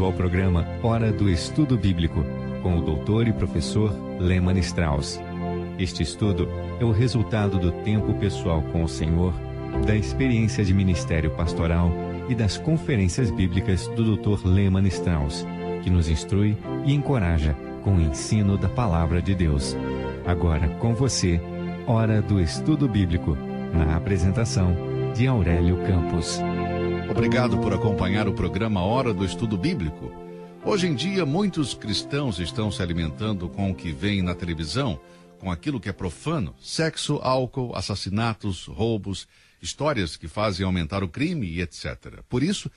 ao programa Hora do Estudo Bíblico, com o doutor e professor Lehmann Strauss. Este estudo é o resultado do tempo pessoal com o Senhor, da experiência de ministério pastoral e das conferências bíblicas do Dr. Lehmann Strauss, que nos instrui e encoraja com o ensino da Palavra de Deus. Agora com você, Hora do Estudo Bíblico, na apresentação de Aurélio Campos. Obrigado por acompanhar o programa Hora do Estudo Bíblico. Hoje em dia, muitos cristãos estão se alimentando com o que vem na televisão, com aquilo que é profano: sexo, álcool, assassinatos, roubos, histórias que fazem aumentar o crime e etc. Por isso,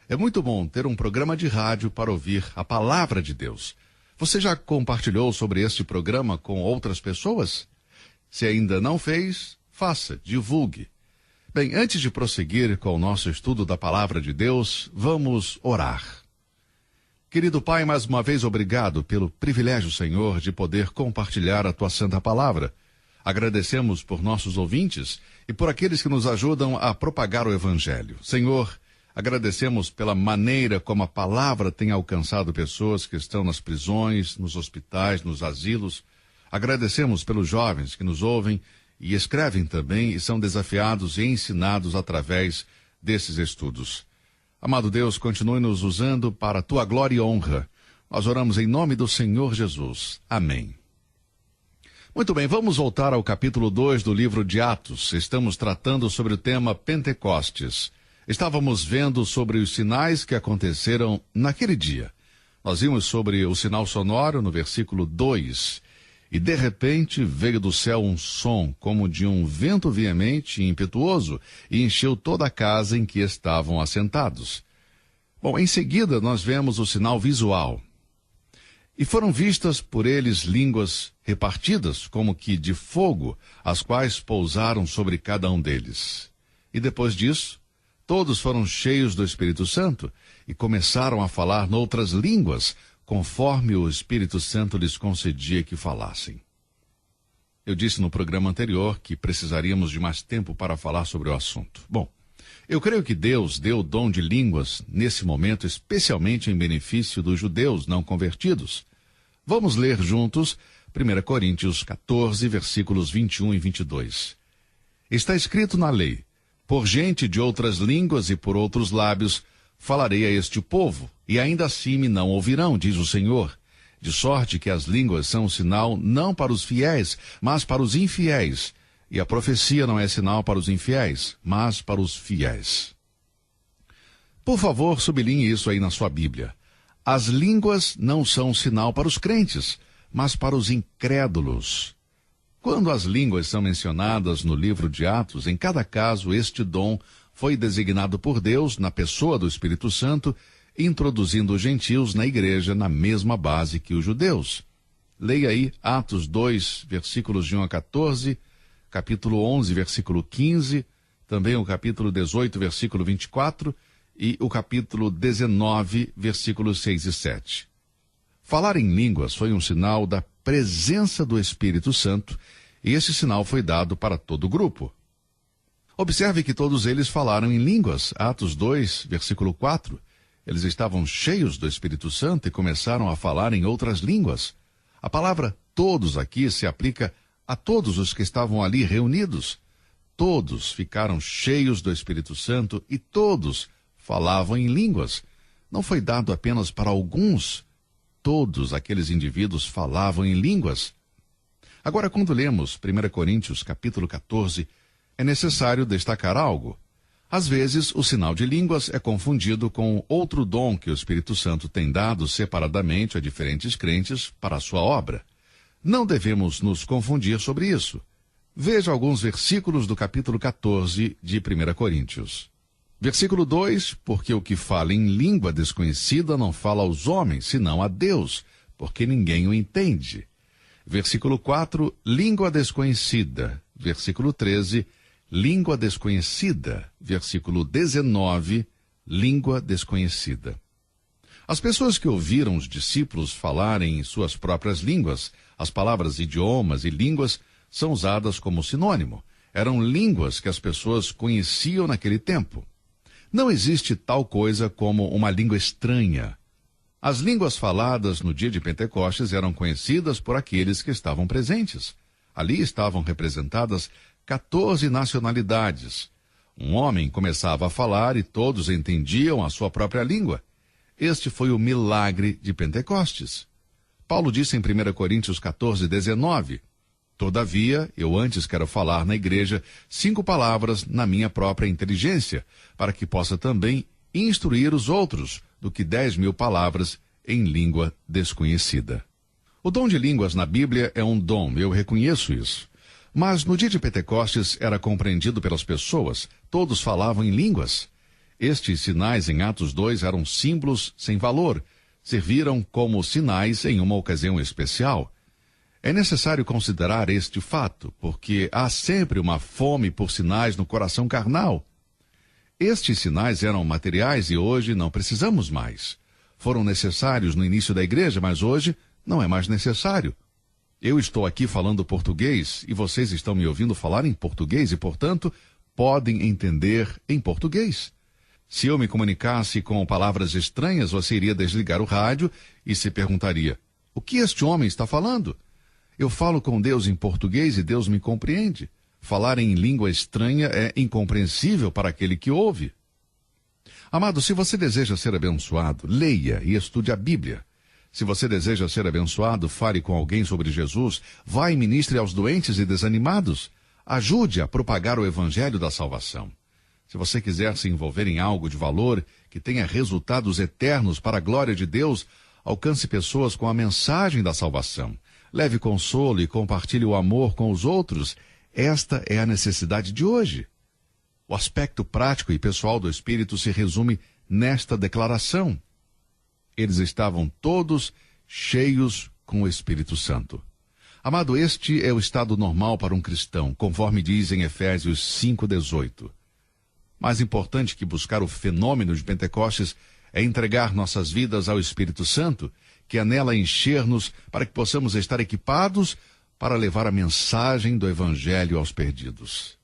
é muito bom ter um programa de rádio para ouvir a Palavra de Deus. Você já compartilhou sobre este programa com outras pessoas? Se ainda não fez, faça, divulgue. Bem, antes de prosseguir com o nosso estudo da Palavra de Deus, vamos orar. Querido Pai, mais uma vez obrigado pelo privilégio, Senhor, de poder compartilhar a Tua Santa Palavra. Agradecemos por nossos ouvintes e por aqueles que nos ajudam a propagar o Evangelho. Senhor, agradecemos pela maneira como a Palavra tem alcançado pessoas que estão nas prisões, nos hospitais, nos asilos. Agradecemos pelos jovens que nos ouvem e escrevem também e são desafiados e ensinados através desses estudos. Amado Deus, continue nos usando para a Tua glória e honra. Nós oramos em nome do Senhor Jesus. Amém. Muito bem, vamos voltar ao capítulo 2 do livro de Atos. Estamos tratando sobre o tema Pentecostes. Estávamos vendo sobre os sinais que aconteceram naquele dia. Nós vimos sobre o sinal sonoro no versículo 2. E de repente veio do céu um som, como de um vento veemente e impetuoso, e encheu toda a casa em que estavam assentados. Bom, em seguida nós vemos o sinal visual. E foram vistas por eles línguas repartidas, como que de fogo, as quais pousaram sobre cada um deles. E depois disso, todos foram cheios do Espírito Santo e começaram a falar noutras línguas, conforme o Espírito Santo lhes concedia que falassem. Eu disse no programa anterior que precisaríamos de mais tempo para falar sobre o assunto. Bom, eu creio que Deus deu o dom de línguas nesse momento, especialmente em benefício dos judeus não convertidos. Vamos ler juntos 1 Coríntios 14, versículos 21 e 22. Está escrito na lei: por gente de outras línguas e por outros lábios falarei a este povo, e ainda assim me não ouvirão, diz o Senhor. De sorte que as línguas são um sinal não para os fiéis, mas para os infiéis. E a profecia não é sinal para os infiéis, mas para os fiéis. Por favor, sublinhe isso aí na sua Bíblia. As línguas não são um sinal para os crentes, mas para os incrédulos. Quando as línguas são mencionadas no livro de Atos, em cada caso este dom foi designado por Deus na pessoa do Espírito Santo, introduzindo os gentios na igreja na mesma base que os judeus. Leia aí Atos 2, versículos de 1 a 14, capítulo 11, versículo 15, também o capítulo 18, versículo 24 e o capítulo 19, versículos 6 e 7. Falar em línguas foi um sinal da presença do Espírito Santo e esse sinal foi dado para todo o grupo. Observe que todos eles falaram em línguas. Atos 2, versículo 4. Eles estavam cheios do Espírito Santo e começaram a falar em outras línguas. A palavra todos aqui se aplica a todos os que estavam ali reunidos. Todos ficaram cheios do Espírito Santo e todos falavam em línguas. Não foi dado apenas para alguns. Todos aqueles indivíduos falavam em línguas. Agora, quando lemos 1 Coríntios capítulo 14, é necessário destacar algo. Às vezes, o sinal de línguas é confundido com outro dom que o Espírito Santo tem dado separadamente a diferentes crentes para a sua obra. Não devemos nos confundir sobre isso. Veja alguns versículos do capítulo 14 de 1 Coríntios. Versículo 2, porque o que fala em língua desconhecida não fala aos homens, senão a Deus, porque ninguém o entende. Versículo 4, língua desconhecida. Versículo 13, língua desconhecida. Versículo 19, língua desconhecida. As pessoas que ouviram os discípulos falarem em suas próprias línguas, as palavras idiomas e línguas são usadas como sinônimo. Eram línguas que as pessoas conheciam naquele tempo. Não existe tal coisa como uma língua estranha. As línguas faladas no dia de Pentecostes eram conhecidas por aqueles que estavam presentes. Ali estavam representadas 14 nacionalidades. Um homem começava a falar e todos entendiam a sua própria língua. Este foi o milagre de Pentecostes. Paulo disse em 1 Coríntios 14:19, todavia, eu antes quero falar na igreja 5 palavras na minha própria inteligência, para que possa também instruir os outros, do que 10.000 palavras em língua desconhecida. O dom de línguas na Bíblia é um dom, eu reconheço isso. Mas no dia de Pentecostes era compreendido pelas pessoas, todos falavam em línguas. Estes sinais em Atos 2 eram símbolos sem valor, serviram como sinais em uma ocasião especial. É necessário considerar este fato, porque há sempre uma fome por sinais no coração carnal. Estes sinais eram materiais e hoje não precisamos mais. Foram necessários no início da igreja, mas hoje não é mais necessário. Eu estou aqui falando português e vocês estão me ouvindo falar em português e, portanto, podem entender em português. Se eu me comunicasse com palavras estranhas, você iria desligar o rádio e se perguntaria, o que este homem está falando? Eu falo com Deus em português e Deus me compreende. Falar em língua estranha é incompreensível para aquele que ouve. Amado, se você deseja ser abençoado, leia e estude a Bíblia. Se você deseja ser abençoado, fale com alguém sobre Jesus, vá e ministre aos doentes e desanimados. Ajude a propagar o evangelho da salvação. Se você quiser se envolver em algo de valor, que tenha resultados eternos para a glória de Deus, alcance pessoas com a mensagem da salvação. Leve consolo e compartilhe o amor com os outros. Esta é a necessidade de hoje. O aspecto prático e pessoal do Espírito se resume nesta declaração. Eles estavam todos cheios com o Espírito Santo. Amado, este é o estado normal para um cristão, conforme diz em Efésios 5:18. Mais importante que buscar o fenômeno de Pentecostes é entregar nossas vidas ao Espírito Santo, que é nela encher-nos para que possamos estar equipados para levar a mensagem do Evangelho aos perdidos.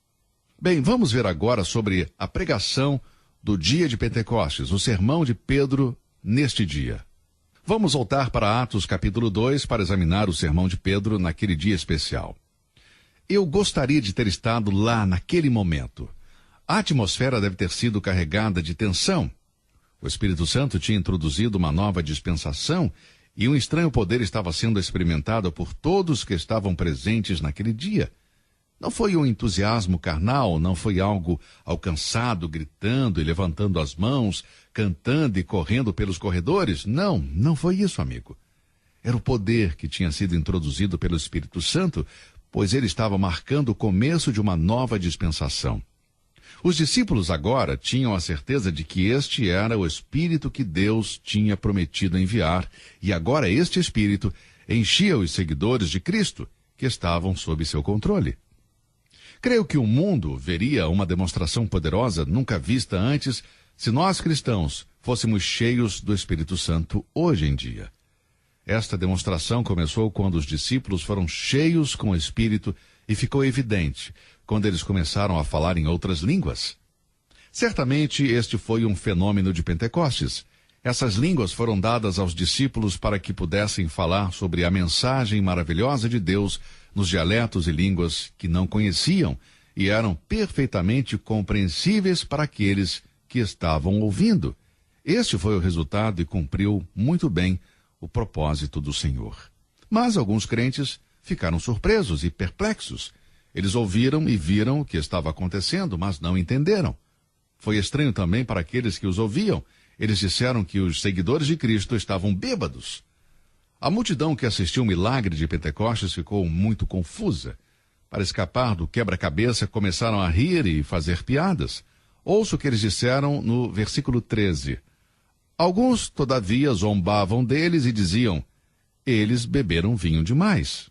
Bem, vamos ver agora sobre a pregação do dia de Pentecostes, o sermão de Pedro neste dia. Vamos voltar para Atos capítulo 2 para examinar o sermão de Pedro naquele dia especial. Eu gostaria de ter estado lá naquele momento. A atmosfera deve ter sido carregada de tensão. O Espírito Santo tinha introduzido uma nova dispensação e um estranho poder estava sendo experimentado por todos que estavam presentes naquele dia. Não foi um entusiasmo carnal, não foi algo alcançado, gritando e levantando as mãos, cantando e correndo pelos corredores. Não foi isso, amigo. Era o poder que tinha sido introduzido pelo Espírito Santo, pois ele estava marcando o começo de uma nova dispensação. Os discípulos agora tinham a certeza de que este era o Espírito que Deus tinha prometido enviar, e agora este Espírito enchia os seguidores de Cristo, que estavam sob seu controle. Creio que o mundo veria uma demonstração poderosa nunca vista antes se nós cristãos fôssemos cheios do Espírito Santo hoje em dia. Esta demonstração começou quando os discípulos foram cheios com o Espírito e ficou evidente quando eles começaram a falar em outras línguas. Certamente este foi um fenômeno de Pentecostes. Essas línguas foram dadas aos discípulos para que pudessem falar sobre a mensagem maravilhosa de Deus nos dialetos e línguas que não conheciam e eram perfeitamente compreensíveis para aqueles que estavam ouvindo. Este foi o resultado e cumpriu muito bem o propósito do Senhor. Mas alguns crentes ficaram surpresos e perplexos. Eles ouviram e viram o que estava acontecendo, mas não entenderam. Foi estranho também para aqueles que os ouviam. Eles disseram que os seguidores de Cristo estavam bêbados. A multidão que assistiu o milagre de Pentecostes ficou muito confusa. Para escapar do quebra-cabeça, começaram a rir e fazer piadas. Ouça o que eles disseram no versículo 13. Alguns, todavia, zombavam deles e diziam, eles beberam vinho demais.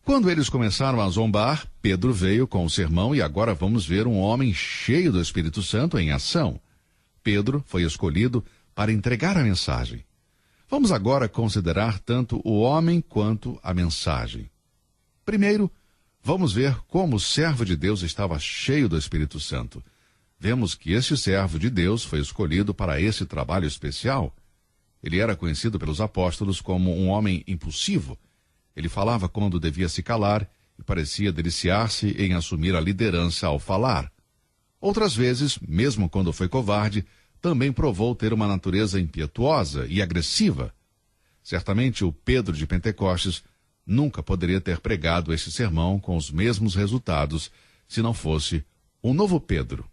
Quando eles começaram a zombar, Pedro veio com o sermão e agora vamos ver um homem cheio do Espírito Santo em ação. Pedro foi escolhido para entregar a mensagem. Vamos agora considerar tanto o homem quanto a mensagem. Primeiro, vamos ver como o servo de Deus estava cheio do Espírito Santo. Vemos que este servo de Deus foi escolhido para esse trabalho especial. Ele era conhecido pelos apóstolos como um homem impulsivo. Ele falava quando devia se calar e parecia deliciar-se em assumir a liderança ao falar. Outras vezes, mesmo quando foi covarde, também provou ter uma natureza impetuosa e agressiva. Certamente o Pedro de Pentecostes nunca poderia ter pregado este sermão com os mesmos resultados se não fosse um novo Pedro.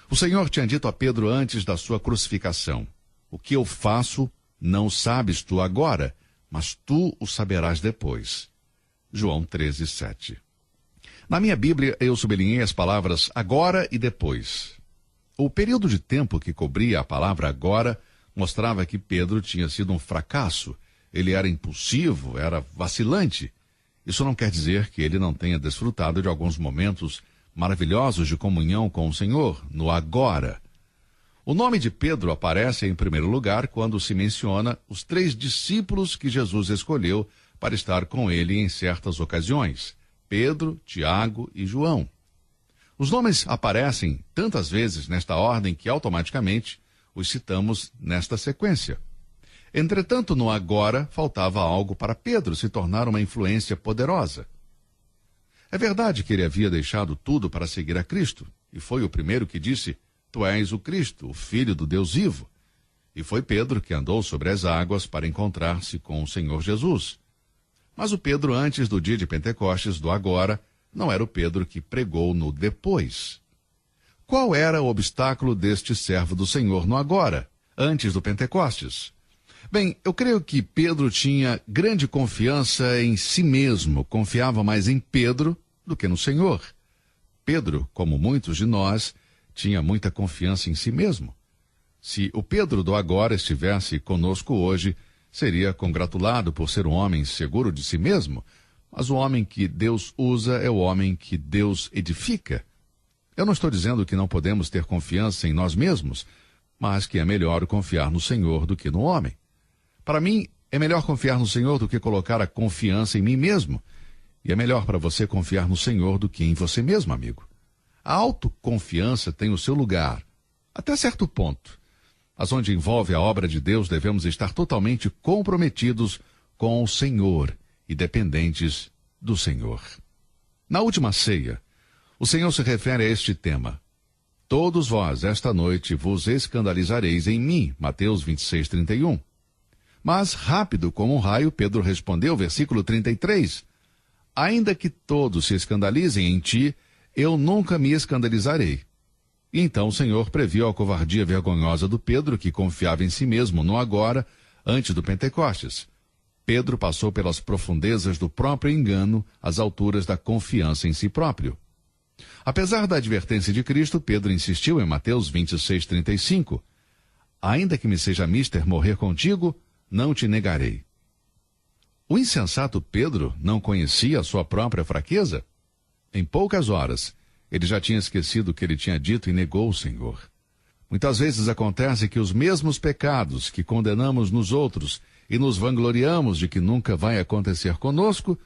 O Senhor tinha dito a Pedro antes da sua crucificação: o que eu faço não sabes tu agora, mas tu o saberás depois. João 13:7. Na minha Bíblia, eu sublinhei as palavras agora e depois. O período de tempo que cobria a palavra agora mostrava que Pedro tinha sido um fracasso. Ele era impulsivo, era vacilante. Isso não quer dizer que ele não tenha desfrutado de alguns momentos maravilhosos de comunhão com o Senhor, no agora. O nome de Pedro aparece em primeiro lugar quando se menciona os 3 discípulos que Jesus escolheu para estar com ele em certas ocasiões: Pedro, Tiago e João. Os nomes aparecem tantas vezes nesta ordem que automaticamente os citamos nesta sequência. Entretanto, no agora, faltava algo para Pedro se tornar uma influência poderosa. É verdade que ele havia deixado tudo para seguir a Cristo, e foi o primeiro que disse: Tu és o Cristo, o Filho do Deus vivo. E foi Pedro que andou sobre as águas para encontrar-se com o Senhor Jesus. Mas o Pedro antes do dia de Pentecostes, do agora, não era o Pedro que pregou no depois. Qual era o obstáculo deste servo do Senhor no agora, antes do Pentecostes? Bem, eu creio que Pedro tinha grande confiança em si mesmo, confiava mais em Pedro do que no Senhor. Pedro, como muitos de nós, tinha muita confiança em si mesmo. Se o Pedro do agora estivesse conosco hoje, seria congratulado por ser um homem seguro de si mesmo, mas o homem que Deus usa é o homem que Deus edifica. Eu não estou dizendo que não podemos ter confiança em nós mesmos, mas que é melhor confiar no Senhor do que no homem. Para mim, é melhor confiar no Senhor do que colocar a confiança em mim mesmo. E é melhor para você confiar no Senhor do que em você mesmo, amigo. A autoconfiança tem o seu lugar, até certo ponto. Mas onde envolve a obra de Deus, devemos estar totalmente comprometidos com o Senhor e dependentes do Senhor. Na última ceia, o Senhor se refere a este tema: todos vós, esta noite, vos escandalizareis em mim. Mateus 26:31. Mas, rápido como um raio, Pedro respondeu, versículo 33, ainda que todos se escandalizem em ti, eu nunca me escandalizarei. E então o Senhor previu a covardia vergonhosa do Pedro, que confiava em si mesmo no agora, antes do Pentecostes. Pedro passou pelas profundezas do próprio engano, às alturas da confiança em si próprio. Apesar da advertência de Cristo, Pedro insistiu em Mateus 26:35. Ainda que me seja mister morrer contigo, não te negarei. O insensato Pedro não conhecia a sua própria fraqueza? Em poucas horas, ele já tinha esquecido o que ele tinha dito e negou o Senhor. Muitas vezes acontece que os mesmos pecados que condenamos nos outros e nos vangloriamos de que nunca vai acontecer conosco,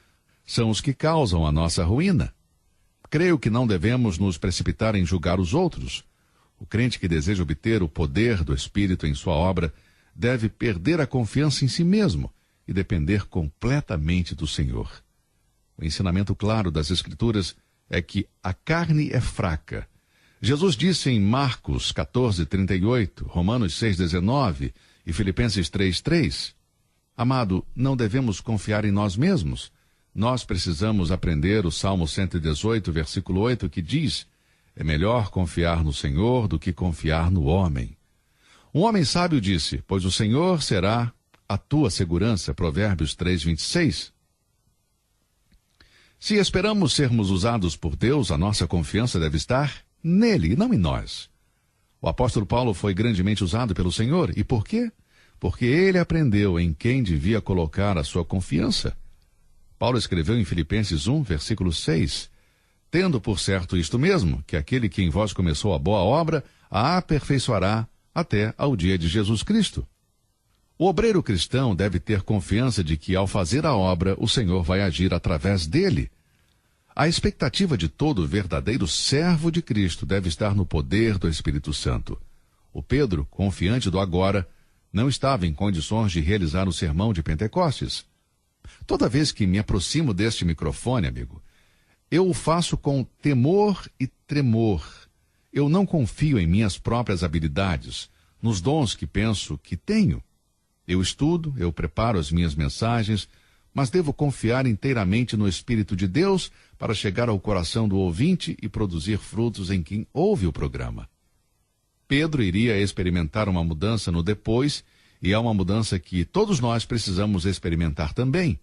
são os que causam a nossa ruína. Creio que não devemos nos precipitar em julgar os outros. O crente que deseja obter o poder do Espírito em sua obra deve perder a confiança em si mesmo e depender completamente do Senhor. O ensinamento claro das Escrituras é que a carne é fraca. Jesus disse em Marcos 14:38, Romanos 6:19 e Filipenses 3:3, amado, não devemos confiar em nós mesmos. Nós precisamos aprender o Salmo 118, versículo 8, que diz: é melhor confiar no Senhor do que confiar no homem. Um homem sábio disse: pois o Senhor será a tua segurança. Provérbios 3:26. Se esperamos sermos usados por Deus, a nossa confiança deve estar nele e não em nós. O apóstolo Paulo foi grandemente usado pelo Senhor. E por quê? Porque ele aprendeu em quem devia colocar a sua confiança. Paulo escreveu em Filipenses 1, versículo 6, tendo por certo isto mesmo, que aquele que em vós começou a boa obra, a aperfeiçoará até ao dia de Jesus Cristo. O obreiro cristão deve ter confiança de que, ao fazer a obra, o Senhor vai agir através dele. A expectativa de todo verdadeiro servo de Cristo deve estar no poder do Espírito Santo. O Pedro, confiante do agora, não estava em condições de realizar o sermão de Pentecostes. Toda vez que me aproximo deste microfone, amigo, eu o faço com temor e tremor. Eu não confio em minhas próprias habilidades, nos dons que penso que tenho. Eu estudo, eu preparo as minhas mensagens, mas devo confiar inteiramente no Espírito de Deus para chegar ao coração do ouvinte e produzir frutos em quem ouve o programa. Pedro iria experimentar uma mudança no depois, e é uma mudança que todos nós precisamos experimentar também.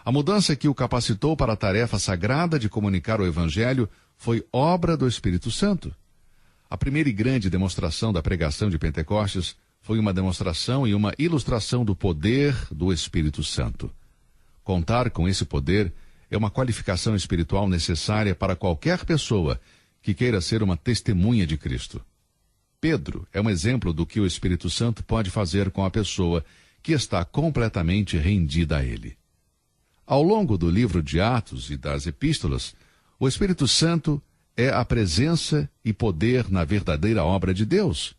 A mudança que o capacitou para a tarefa sagrada de comunicar o Evangelho foi obra do Espírito Santo. A primeira e grande demonstração da pregação de Pentecostes foi uma demonstração e uma ilustração do poder do Espírito Santo. Contar com esse poder é uma qualificação espiritual necessária para qualquer pessoa que queira ser uma testemunha de Cristo. Pedro é um exemplo do que o Espírito Santo pode fazer com a pessoa que está completamente rendida a ele. Ao longo do livro de Atos e das Epístolas, o Espírito Santo é a presença e poder na verdadeira obra de Deus.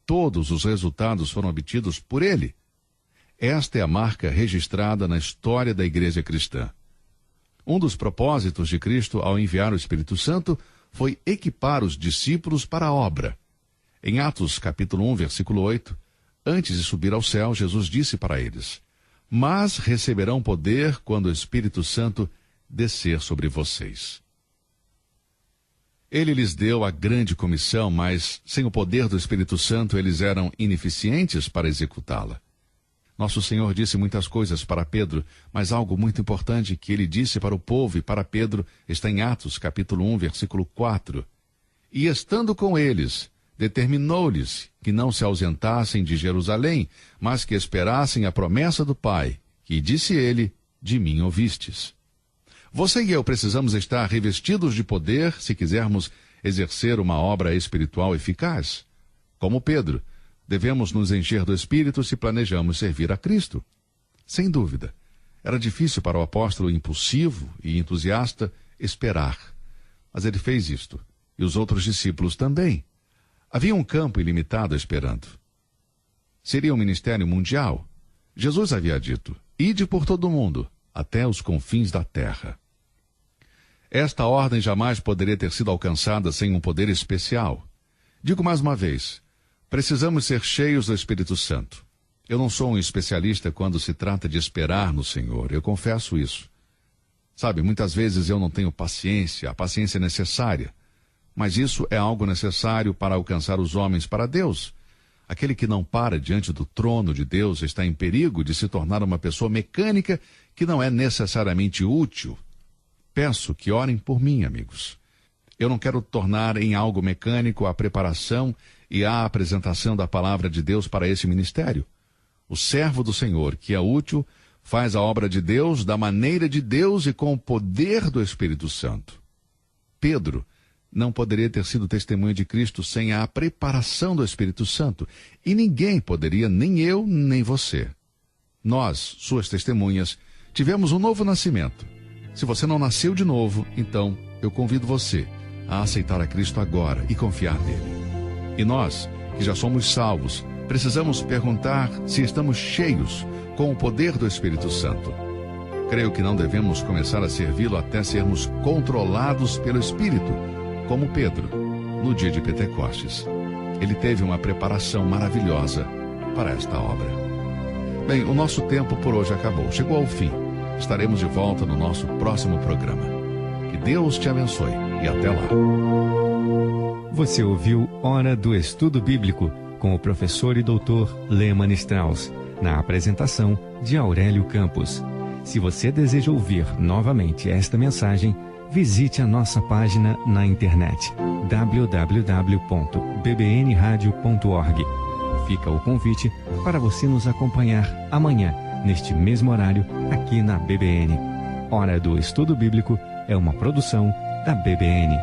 Todos os resultados foram obtidos por ele. Esta é a marca registrada na história da Igreja cristã. Um dos propósitos de Cristo ao enviar o Espírito Santo foi equipar os discípulos para a obra. Em Atos capítulo 1, versículo 8, antes de subir ao céu, Jesus disse para eles: "Mas receberão poder quando o Espírito Santo descer sobre vocês." Ele lhes deu a grande comissão, mas sem o poder do Espírito Santo eles eram ineficientes para executá-la. Nosso Senhor disse muitas coisas para Pedro, mas algo muito importante que ele disse para o povo e para Pedro está em Atos capítulo 1, versículo 4. "E estando com eles, determinou-lhes que não se ausentassem de Jerusalém, mas que esperassem a promessa do Pai, que disse ele, de mim ouvistes." Você e eu precisamos estar revestidos de poder se quisermos exercer uma obra espiritual eficaz. Como Pedro, devemos nos encher do Espírito se planejamos servir a Cristo. Sem dúvida, era difícil para o apóstolo impulsivo e entusiasta esperar, mas ele fez isto, e os outros discípulos também. Havia um campo ilimitado esperando. Seria um ministério mundial. Jesus havia dito: "Ide por todo o mundo, até os confins da terra." Esta ordem jamais poderia ter sido alcançada sem um poder especial. Digo mais uma vez, precisamos ser cheios do Espírito Santo. Eu não sou um especialista quando se trata de esperar no Senhor, eu confesso isso. Sabe, muitas vezes eu não tenho a paciência necessária. Mas isso é algo necessário para alcançar os homens para Deus. Aquele que não para diante do trono de Deus está em perigo de se tornar uma pessoa mecânica que não é necessariamente útil. Peço que orem por mim, amigos. Eu não quero tornar em algo mecânico a preparação e a apresentação da palavra de Deus para esse ministério. O servo do Senhor, que é útil, faz a obra de Deus da maneira de Deus e com o poder do Espírito Santo. Pedro não poderia ter sido testemunha de Cristo sem a preparação do Espírito Santo. E ninguém poderia, nem eu, nem você. Nós, suas testemunhas, tivemos um novo nascimento. Se você não nasceu de novo, então eu convido você a aceitar a Cristo agora e confiar nele. E nós, que já somos salvos, precisamos perguntar se estamos cheios com o poder do Espírito Santo. Creio que não devemos começar a servi-lo até sermos controlados pelo Espírito, como Pedro, no dia de Pentecostes. Ele teve uma preparação maravilhosa para esta obra. Bem, o nosso tempo por hoje acabou, chegou ao fim. Estaremos de volta no nosso próximo programa. Que Deus te abençoe e até lá. Você ouviu Hora do Estudo Bíblico com o professor e doutor Lehmann Strauss, na apresentação de Aurélio Campos. Se você deseja ouvir novamente esta mensagem, visite a nossa página na internet www.bbnradio.org. Fica o convite para você nos acompanhar amanhã, neste mesmo horário, aqui na BBN. Hora do Estudo Bíblico é uma produção da BBN.